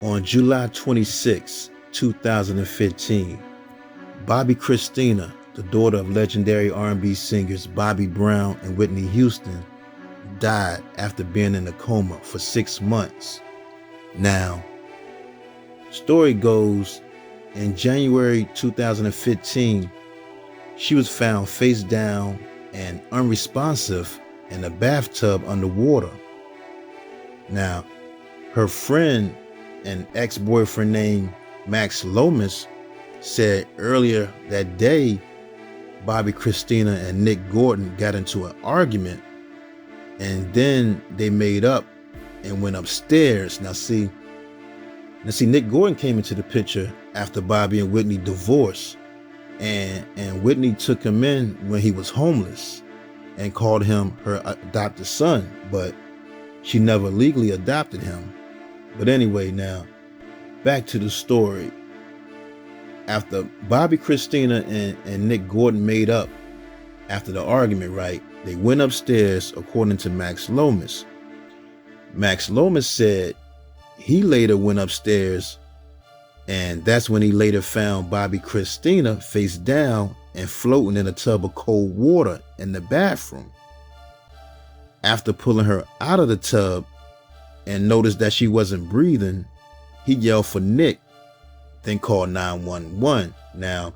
On July 26, 2015, Bobbi Kristina, the daughter of legendary R&B singers Bobby Brown and Whitney Houston, died after being in a coma for 6 months. Now, story goes, in January 2015, she was found face down and unresponsive in a bathtub underwater. Now, her friend and ex-boyfriend named Max Lomas said earlier that day Bobbi Kristina and Nick Gordon got into an argument, and then they made up and went upstairs. Now see, Nick Gordon came into the picture after Bobby and Whitney divorced, and Whitney took him in when he was homeless and called him her adopted son, but she never legally adopted him. But anyway, now back to the story. After Bobbi Kristina and Nick Gordon made up after the argument, right, they went upstairs, according to Max Lomas. Max Lomas said he later went upstairs, and that's when he later found Bobbi Kristina face down and floating in a tub of cold water in the bathroom. After pulling her out of the tub and noticed that she wasn't breathing, he yelled for Nick, then called 911. Now,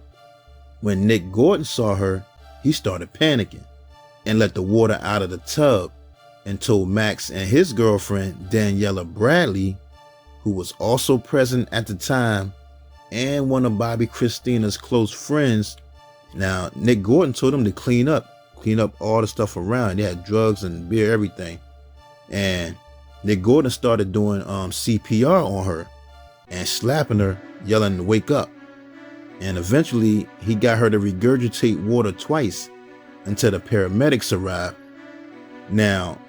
when Nick Gordon saw her, he started panicking and let the water out of the tub and told Max and his girlfriend, Daniela Bradley, who was also present at the time and one of Bobbi Kristina's close friends. Now, Nick Gordon told him to clean up all the stuff around. They had drugs and beer, everything. And Nick Gordon started doing CPR on her and slapping her, yelling to wake up. And eventually he got her to regurgitate water twice until the paramedics arrived. Now,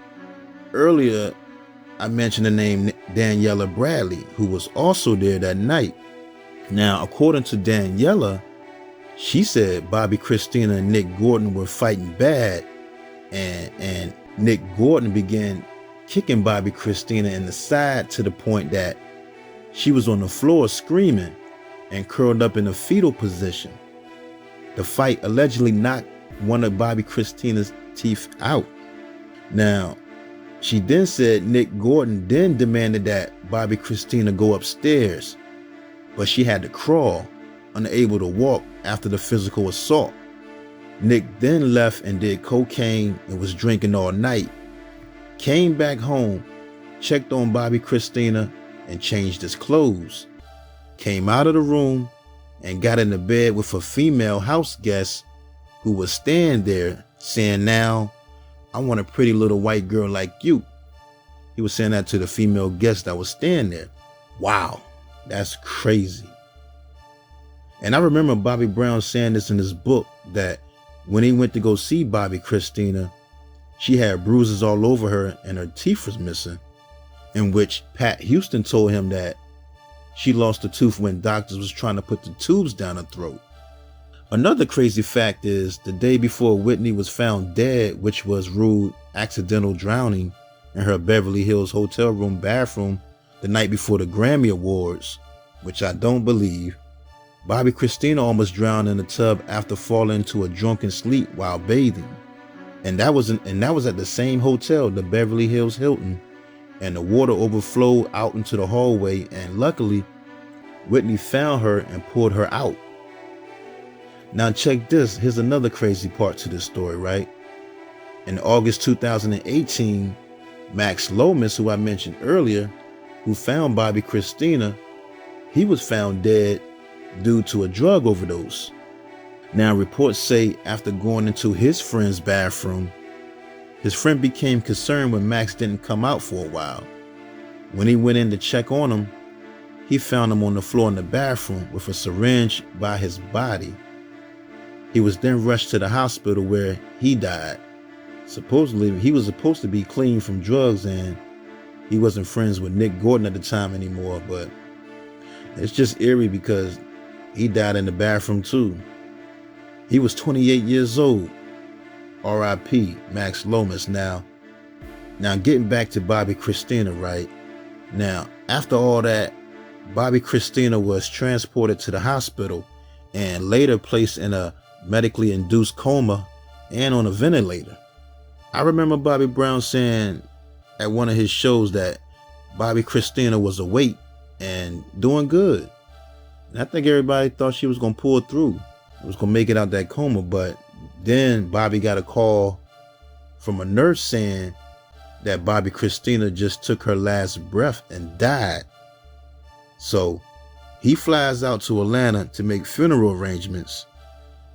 earlier I mentioned the name Daniela Bradley, who was also there that night. Now, according to Daniela, she said Bobbi Kristina and Nick Gordon were fighting bad, and Nick Gordon began kicking Bobbi Kristina in the side to the point that she was on the floor screaming and curled up in a fetal position. The fight allegedly knocked one of Bobbi Kristina's teeth out. Now, she then said Nick Gordon then demanded that Bobbi Kristina go upstairs, but she had to crawl, unable to walk after the physical assault. Nick then left and did cocaine and was drinking all night. Came back home, checked on Bobbi Kristina, and changed his clothes. Came out of the room and got into bed with a female house guest who was staying there, saying, "Now, I want a pretty little white girl like you." He was saying that to the female guest that was staying there. Wow, that's crazy. And I remember Bobby Brown saying this in his book, that when he went to go see Bobbi Kristina, she had bruises all over her and her teeth was missing, in which Pat Houston told him that she lost a tooth when doctors was trying to put the tubes down her throat. Another crazy fact is the day before Whitney was found dead, which was ruled accidental drowning in her Beverly Hills hotel room bathroom the night before the Grammy Awards, which I don't believe, Bobbi Kristina almost drowned in the tub after falling into a drunken sleep while bathing. And that was at the same hotel, the Beverly Hills Hilton, and the water overflowed out into the hallway, and luckily Whitney found her and pulled her out. Now check this, here's another crazy part to this story, right? In August 2018, Max Lomas, who I mentioned earlier, who found Bobbi Kristina, he was found dead due to a drug overdose. Now reports say after going into his friend's bathroom, his friend became concerned when Max didn't come out for a while. When he went in to check on him, he found him on the floor in the bathroom with a syringe by his body. He was then rushed to the hospital where he died. Supposedly, he was supposed to be clean from drugs and he wasn't friends with Nick Gordon at the time anymore, but it's just eerie because he died in the bathroom too. He was 28 years old. R.I.P. Max Lomas. Now getting back to Bobbi Kristina, right? Now, after all that, Bobbi Kristina was transported to the hospital and later placed in a medically induced coma and on a ventilator. I remember Bobby Brown saying at one of his shows that Bobbi Kristina was awake and doing good. And I think everybody thought she was going to pull through. Was going to make it out that coma. But then Bobby got a call from a nurse saying that Bobbi Kristina just took her last breath and died. So he flies out to Atlanta to make funeral arrangements.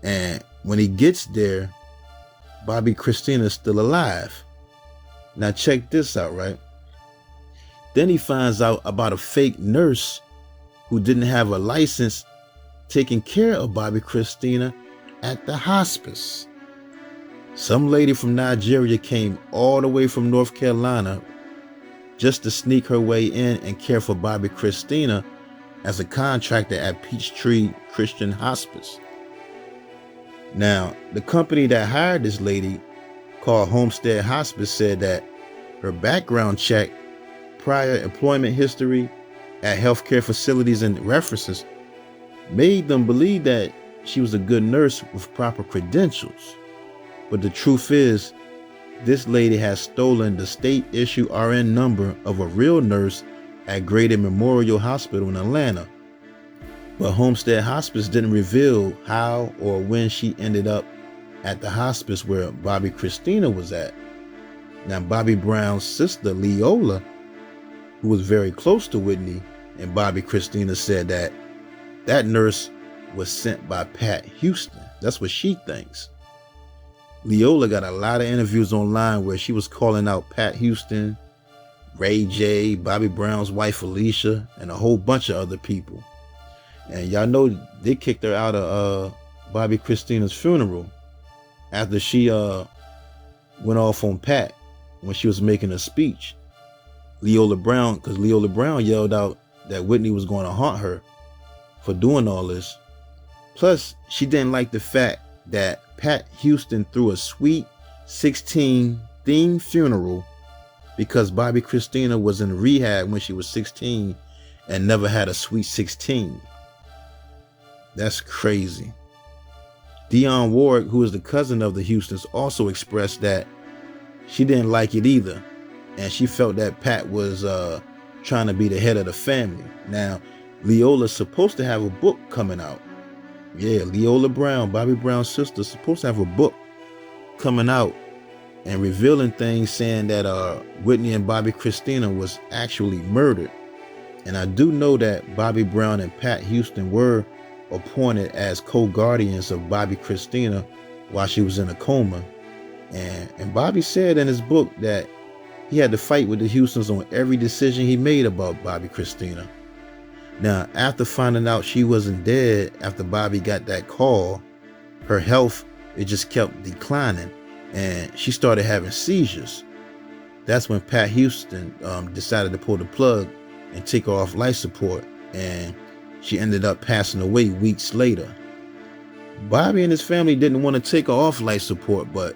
And when he gets there, Bobbi Kristina is still alive. Now check this out, right? Then he finds out about a fake nurse who didn't have a license taking care of Bobbi Kristina at the hospice. Some lady from Nigeria came all the way from North Carolina just to sneak her way in and care for Bobbi Kristina as a contractor at Peachtree Christian Hospice. Now, the company that hired this lady, called Homestead Hospice, said that her background check, prior employment history at healthcare facilities and references made them believe that she was a good nurse with proper credentials. But the truth is, this lady has stolen the state-issued RN number of a real nurse at Grady Memorial Hospital in Atlanta. But Homestead Hospice didn't reveal how or when she ended up at the hospice where Bobbi Kristina was at. Now, Bobby Brown's sister, Leola, who was very close to Whitney and Bobbi Kristina, said that that nurse was sent by Pat Houston. That's what she thinks. Leola got a lot of interviews online where she was calling out Pat Houston, Ray J, Bobby Brown's wife Alicia, and a whole bunch of other people. And y'all know they kicked her out of Bobbi Kristina's funeral after she went off on Pat when she was making a speech. Leola Brown, because Leola Brown yelled out that Whitney was going to haunt her for doing all this. Plus, she didn't like the fact that Pat Houston threw a Sweet 16 themed funeral because Bobbi Kristina was in rehab when she was 16 and never had a Sweet 16. That's crazy. Dionne Warwick, who is the cousin of the Houstons, also expressed that she didn't like it either, and she felt that Pat was trying to be the head of the family. Now, Leola's supposed to have a book coming out. Yeah, Leola Brown, Bobby Brown's sister, is supposed to have a book coming out and revealing things, saying that Whitney and Bobbi Kristina was actually murdered. And I do know that Bobby Brown and Pat Houston were appointed as co-guardians of Bobbi Kristina while she was in a coma. And Bobby said in his book that he had to fight with the Houstons on every decision he made about Bobbi Kristina. Now, after finding out she wasn't dead after Bobby got that call, her health, it just kept declining and she started having seizures. That's when Pat Houston decided to pull the plug and take her off life support, and she ended up passing away weeks later. Bobby and his family didn't want to take her off life support, but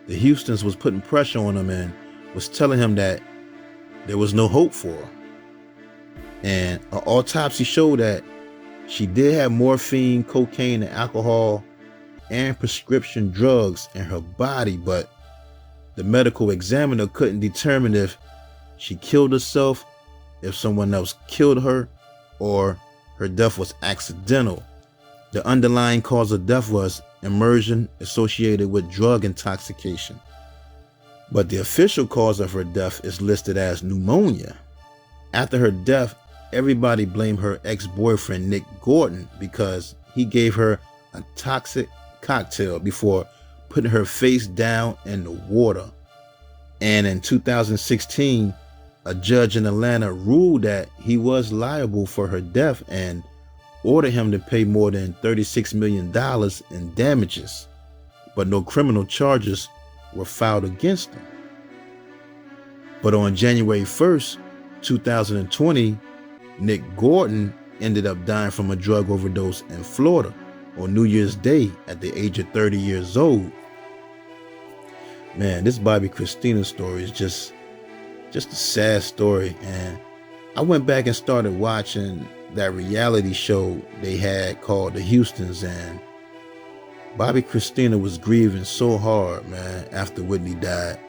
the Houstons was putting pressure on him and was telling him that there was no hope for her. And an autopsy showed that she did have morphine, cocaine, and alcohol and prescription drugs in her body, but the medical examiner couldn't determine if she killed herself, if someone else killed her, or her death was accidental. The underlying cause of death was immersion associated with drug intoxication. But the official cause of her death is listed as pneumonia. After her death, everybody blamed her ex-boyfriend Nick Gordon because he gave her a toxic cocktail before putting her face down in the water. And in 2016, a judge in Atlanta ruled that he was liable for her death and ordered him to pay more than $36 million in damages, but no criminal charges were filed against him. But on January 1st, 2020, Nick Gordon ended up dying from a drug overdose in Florida on New Year's Day at the age of 30 years old. Man, this Bobbi Kristina story is just a sad story, and I went back and started watching that reality show they had called The Houstons, and Bobbi Kristina was grieving so hard, man, after Whitney died.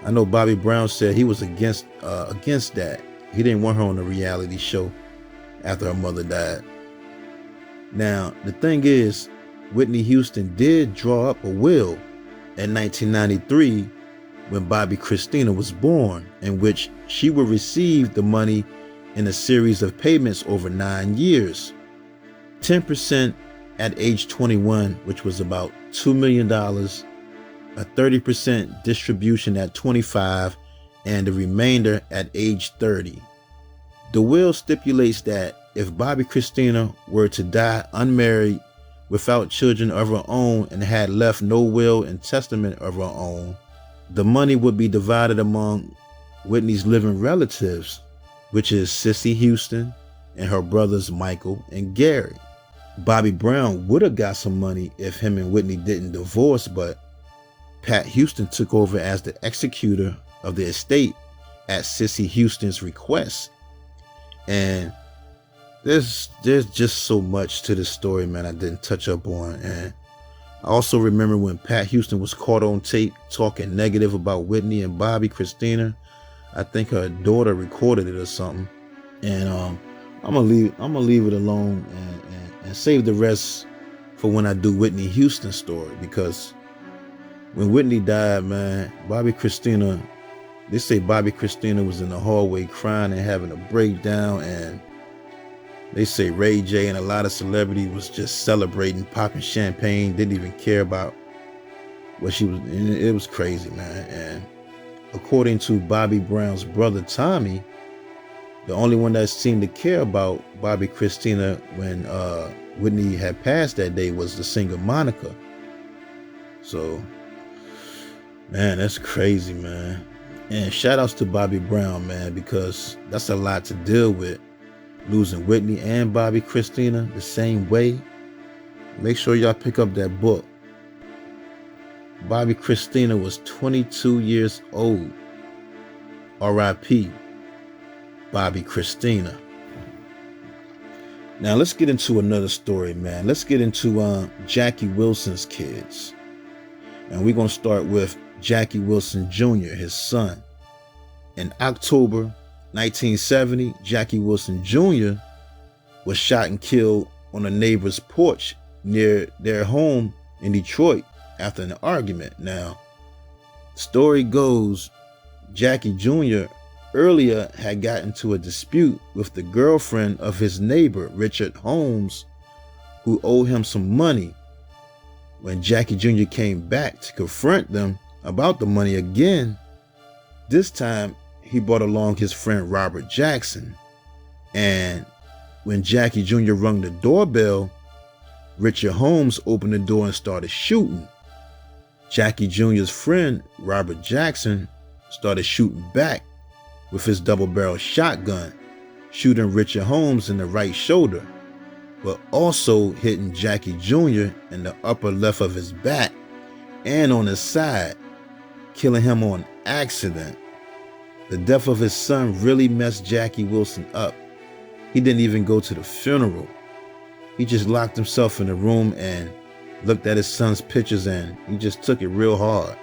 I know Bobby Brown said he was against that. He didn't want her on the reality show after her mother died. Now, the thing is, Whitney Houston did draw up a will in 1993 when Bobbi Kristina was born, in which she would receive the money in a series of payments over 9 years. 10% at age 21, which was about $2 million, a 30% distribution at 25, and the remainder at age 30. The will stipulates that if Bobbi Kristina were to die unmarried, without children of her own, and had left no will and testament of her own, the money would be divided among Whitney's living relatives, which is Cissy Houston and her brothers Michael and Gary. Bobby Brown would have got some money if him and Whitney didn't divorce, but Pat Houston took over as the executor of the estate at Cissy Houston's request. And there's just so much to this story, man, I didn't touch up on. And I also remember when Pat Houston was caught on tape talking negative about Whitney and Bobbi Kristina. I think her daughter recorded it or something. And I'm gonna leave it alone and save the rest for when I do Whitney Houston's story, because when Whitney died, man, Bobbi Kristina, they say Bobbi Kristina was in the hallway crying and having a breakdown, and they say Ray J and a lot of celebrities was just celebrating, popping champagne, didn't even care about what she was. It was crazy, man. And according to Bobby Brown's brother Tommy, the only one that seemed to care about Bobbi Kristina when Whitney had passed that day was the singer Monica. So, man, that's crazy, man. And shout outs to Bobby Brown, man, because that's a lot to deal with. Losing Whitney and Bobbi Kristina the same way. Make sure y'all pick up that book. Bobbi Kristina was 22 years old. R.I.P. Bobbi Kristina. Now let's get into another story, man. Let's get into Jackie Wilson's kids. And we're going to start with Jackie Wilson Jr., his son. In October 1970, Jackie Wilson Jr. was shot and killed on a neighbor's porch near their home in Detroit after an argument. Now, the story goes, Jackie Jr. earlier had gotten into a dispute with the girlfriend of his neighbor, Richard Holmes, who owed him some money. When Jackie Jr. came back to confront them about the money again, this time he brought along his friend Robert Jackson. And when Jackie Jr. rung the doorbell, Richard Holmes opened the door and started shooting. Jackie Jr.'s friend Robert Jackson started shooting back with his double-barrel shotgun, shooting Richard Holmes in the right shoulder, but also hitting Jackie Jr. in the upper left of his back and on his side, killing him on accident. The death of his son really messed Jackie Wilson up. He didn't even go to the funeral. He just locked himself in a room and looked at his son's pictures, and he just took it real hard.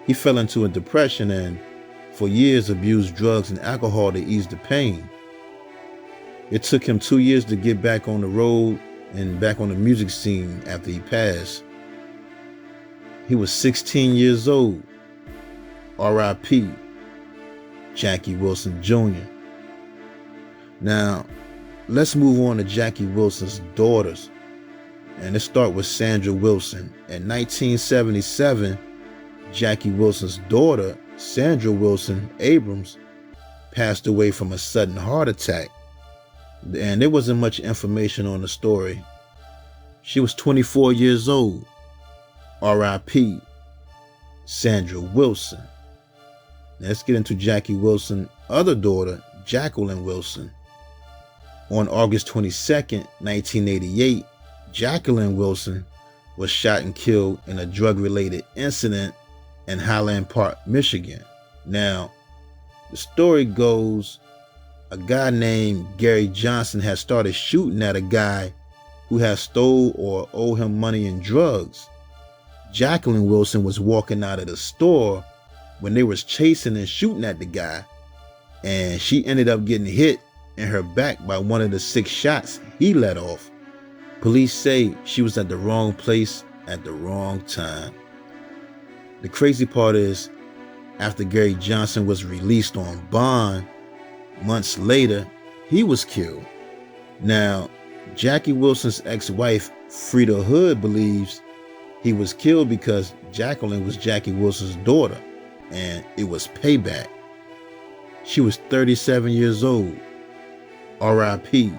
He fell into a depression and for years abused drugs and alcohol to ease the pain. It took him 2 years to get back on the road and back on the music scene after he passed. He was 16 years old. R.I.P. Jackie Wilson Jr. Now, let's move on to Jackie Wilson's daughters. And let's start with Sandra Wilson. In 1977, Jackie Wilson's daughter, Sandra Wilson Abrams, passed away from a sudden heart attack. And there wasn't much information on the story. She was 24 years old. R.I.P. Sandra Wilson. Now let's get into Jackie Wilson's other daughter, Jacqueline Wilson. On August 22nd, 1988, Jacqueline Wilson was shot and killed in a drug-related incident in Highland Park, Michigan. Now, the story goes a guy named Gary Johnson had started shooting at a guy who had stole or owed him money and drugs. Jacqueline Wilson was walking out of the store when they was chasing and shooting at the guy, and she ended up getting hit in her back by one of the 6 shots he let off. Police say she was at the wrong place at the wrong time. The crazy part is, after Gary Johnson was released on bond, months later, he was killed. Now, Jackie Wilson's ex-wife, Frida Hood, believes he was killed because Jacqueline was Jackie Wilson's daughter, and it was payback. She was 37 years old. R.I.P.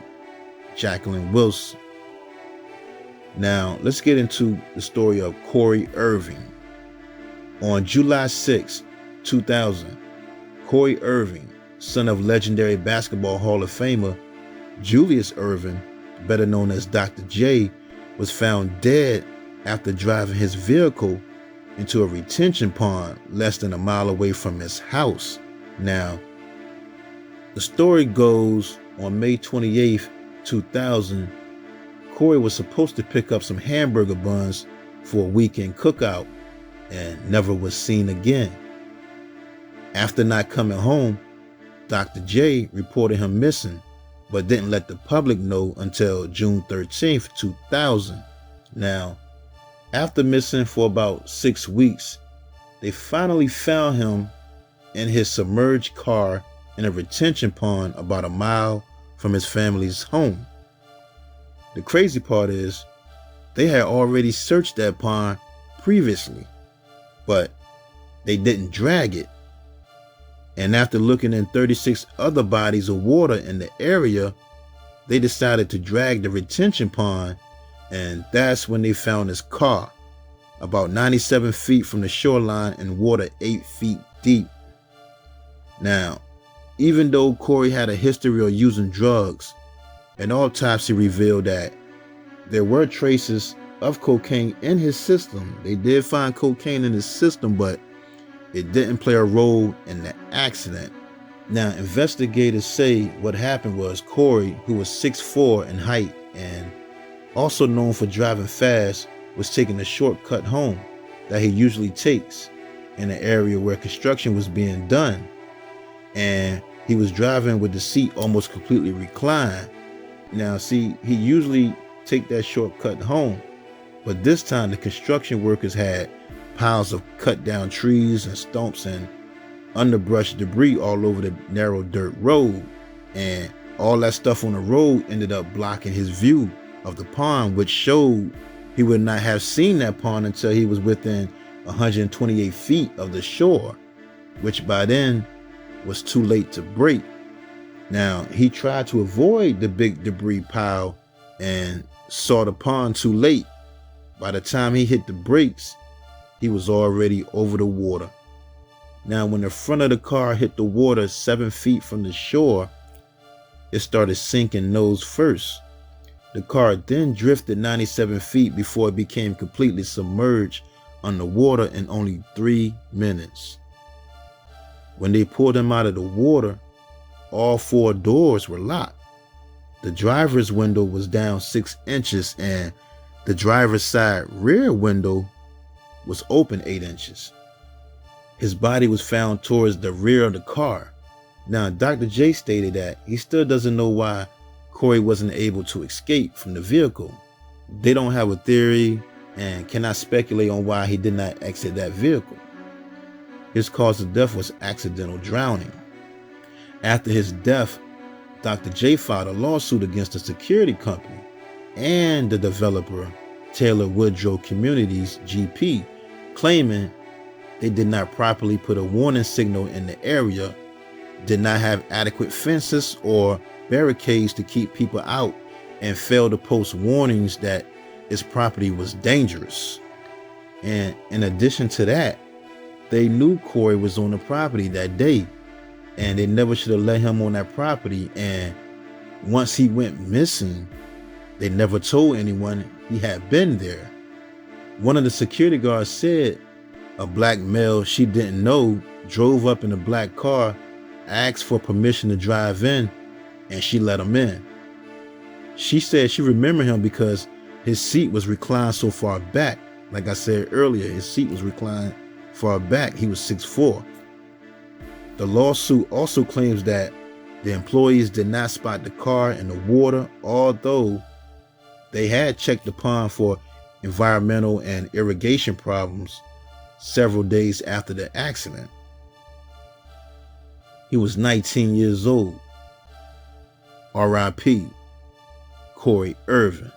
Jacqueline Wilson. Now, let's get into the story of Corey Irving. On July 6, 2000, Corey Irving, son of legendary basketball Hall of Famer Julius Irving, better known as Dr. J, was found dead after driving his vehicle into a retention pond less than a mile away from his house. Now, the story goes, on May 28, 2000, Corey was supposed to pick up some hamburger buns for a weekend cookout and never was seen again. After not coming home, Dr. J reported him missing, but didn't let the public know until June 13, 2000. Now, after missing for about 6 weeks, they finally found him in his submerged car in a retention pond about a mile from his family's home. The crazy part is, they had already searched that pond previously, but they didn't drag it. And after looking in 36 other bodies of water in the area, they decided to drag the retention pond, and that's when they found his car, about 97 feet from the shoreline in water 8 feet deep. Now, even though Corey had a history of using drugs, an autopsy revealed that there were traces of cocaine in his system. They did find cocaine in his system, but it didn't play a role in the accident. Now, investigators say what happened was Corey, who was 6'4" in height and also known for driving fast, was taking a shortcut home that he usually takes in an area where construction was being done. And he was driving with the seat almost completely reclined. Now, see, he usually take that shortcut home, but this time the construction workers had piles of cut down trees and stumps and underbrush debris all over the narrow dirt road, and all that stuff on the road ended up blocking his view of the pond, which showed he would not have seen that pond until he was within 128 feet of the shore, which by then was too late to brake. Now, he tried to avoid the big debris pile and saw the pond too late. By the time he hit the brakes, he was already over the water. Now, when the front of the car hit the water 7 feet from the shore, it started sinking nose first. The car then drifted 97 feet before it became completely submerged underwater in only 3 minutes. When they pulled him out of the water, all 4 doors were locked. The driver's window was down 6 inches and the driver's side rear window was open 8 inches. His body was found towards the rear of the car. Now, Dr. J stated that he still doesn't know why Corey wasn't able to escape from the vehicle. They don't have a theory and cannot speculate on why he did not exit that vehicle. His cause of death was accidental drowning. After his death, Dr. J filed a lawsuit against the security company and the developer, Taylor Woodrow Communities, GP, claiming they did not properly put a warning signal in the area, did not have adequate fences or barricades to keep people out, and failed to post warnings that his property was dangerous. And in addition to that, they knew Corey was on the property that day, and they never should have let him on that property. And once he went missing, they never told anyone he had been there. One of the security guards said a black male she didn't know drove up in a black car, asked for permission to drive in, and she let him in. She said she remembered him because his seat was reclined so far back. Like I said earlier, his seat was reclined far back. He was 6'4". The lawsuit also claims that the employees did not spot the car in the water, although they had checked the pond for environmental and irrigation problems several days after the accident. He was 19 years old. R.I.P. Corey Irving.